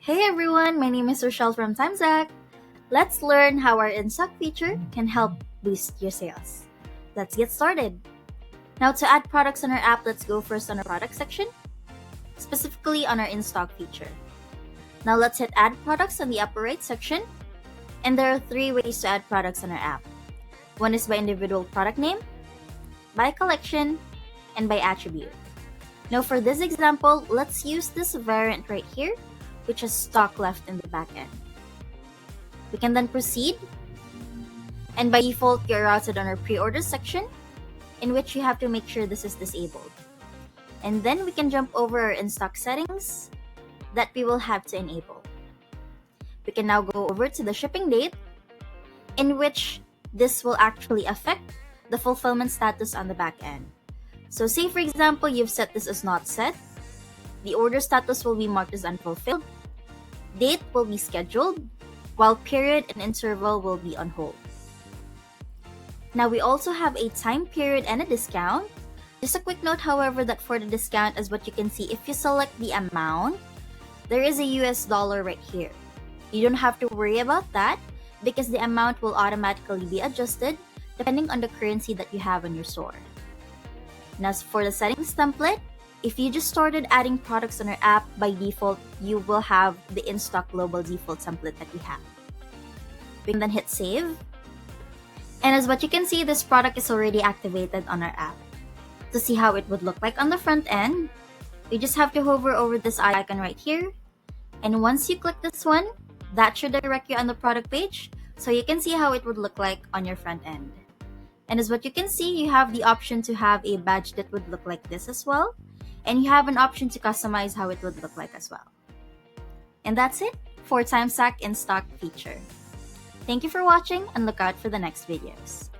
Hey everyone, my name is Rochelle from Timesact. Let's learn how our in-stock feature can help boost your sales. Let's get started. Now to add products on our app, let's go first on our product section, specifically on our in-stock feature. Now let's hit add products on the upper right section. And there are 3 ways to add products on our app. One is by individual product name, by collection, and by attribute. Now for this example, let's use this variant right here, which has stock left in the back end. We can then proceed, and by default, you're routed on our pre-orders section, in which you have to make sure this is disabled. And then we can jump over our in-stock settings that we will have to enable. We can now go over to the shipping date, in which this will actually affect the fulfillment status on the back end. So say for example, you've set this as not set, the order status will be marked as unfulfilled, date will be scheduled, while period and interval will be on hold. Now we also have a time period and a discount. Just a quick note, however, that for the discount, as what you can see, if you select the amount, there is a US dollar right here. You don't have to worry about that because the amount will automatically be adjusted depending on the currency that you have on your store. Now for the settings template, if you just started adding products on our app, by default, you will have the in-stock global default template that we have. We can then hit save. And as what you can see, this product is already activated on our app. To see how it would look like on the front end, you just have to hover over this icon right here. And once you click this one, that should direct you on the product page, so you can see how it would look like on your front end. And as what you can see, you have the option to have a badge that would look like this as well. And you have an option to customize how it would look like as well. And that's it for Timesact in-stock feature. Thank you for watching and look out for the next videos.